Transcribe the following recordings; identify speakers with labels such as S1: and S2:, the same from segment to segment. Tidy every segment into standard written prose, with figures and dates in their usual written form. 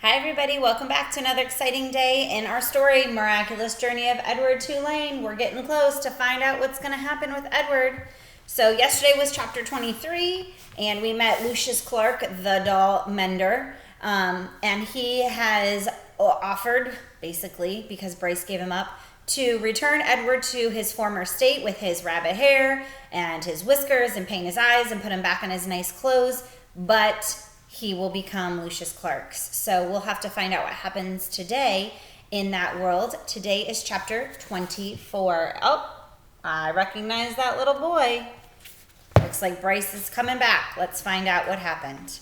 S1: Hi everybody, welcome back to another exciting day in our story, Miraculous Journey of Edward Tulane. We're getting close to find out what's going to happen with Edward. So yesterday was chapter 23, and we met Lucius Clark, the doll mender, and he has offered, basically, because Bryce gave him up, to return Edward to his former state with his rabbit hair and his whiskers and paint his eyes and put him back on his nice clothes, but he will become Lucius Clark's. So we'll have to find out what happens today in that world. Today is chapter 24. Oh, I recognize that little boy. Looks like Bryce is coming back. Let's find out what happened.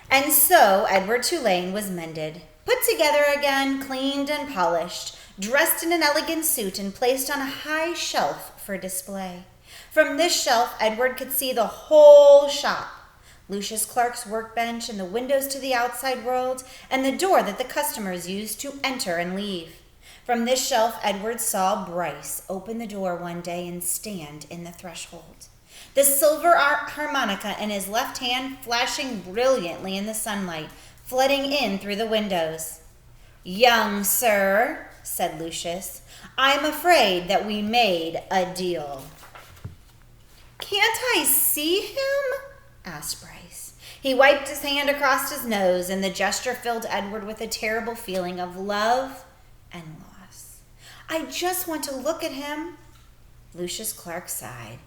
S1: And so Edward Tulane was mended, put together again, cleaned and polished, dressed in an elegant suit and placed on a high shelf for display. From this shelf, Edward could see the whole shop. Lucius Clark's workbench and the windows to the outside world, and the door that the customers used to enter and leave. From this shelf, Edward saw Bryce open the door one day and stand in the threshold, the silver harmonica in his left hand flashing brilliantly in the sunlight, flooding in through the windows. "Young sir," said Lucius, "I am afraid that we made a deal." "Can't I see him?" asked Bryce. He wiped his hand across his nose, and the gesture filled Edward with a terrible feeling of love and loss. "I just want to look at him." Lucius Clark sighed.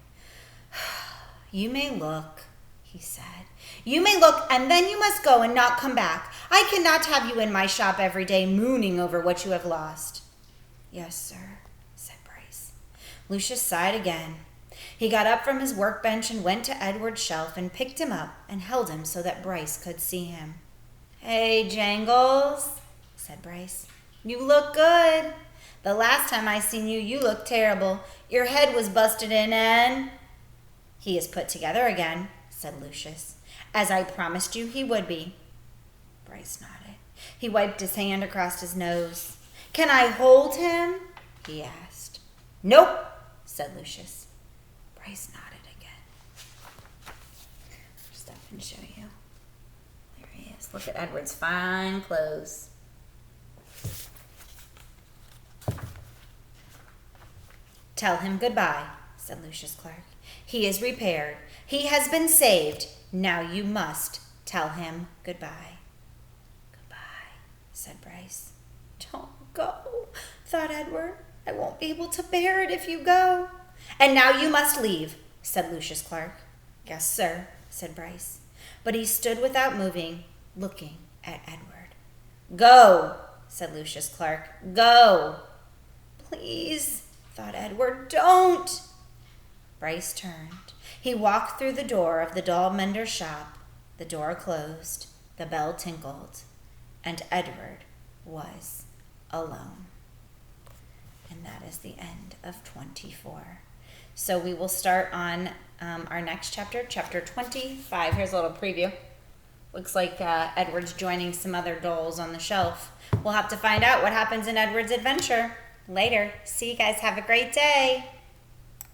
S1: "You may look," he said. "You may look, and then you must go and not come back. I cannot have you in my shop every day mooning over what you have lost." "Yes, sir," said Bryce. Lucius sighed again. He got up from his workbench and went to Edward's shelf and picked him up and held him so that Bryce could see him. "Hey, Jangles," said Bryce. "You look good. The last time I seen you, you looked terrible. Your head was busted in and—" "He is put together again," said Lucius, "as I promised you he would be." Bryce nodded. He wiped his hand across his nose. "Can I hold him?" he asked. "Nope," said Lucius. Bryce nodded again. Stop and show you. There he is. Look at Edward's fine clothes. "Tell him goodbye," said Lucius Clark. "He is repaired. He has been saved. Now you must tell him goodbye." "Goodbye," said Bryce. "Don't go," thought Edward. "I won't be able to bear it if you go." "And now you must leave," said Lucius Clark. "Yes, sir," said Bryce. But he stood without moving, looking at Edward. "Go," said Lucius Clark. "Go." "Please," thought Edward, "don't." Bryce turned. He walked through the door of the doll mender's shop. The door closed. The bell tinkled. And Edward was alone. And that is the end of 24. So we will start on our next chapter, chapter 25. Here's a little preview. Looks like Edward's joining some other dolls on the shelf. We'll have to find out what happens in Edward's adventure later. See you guys. Have a great day.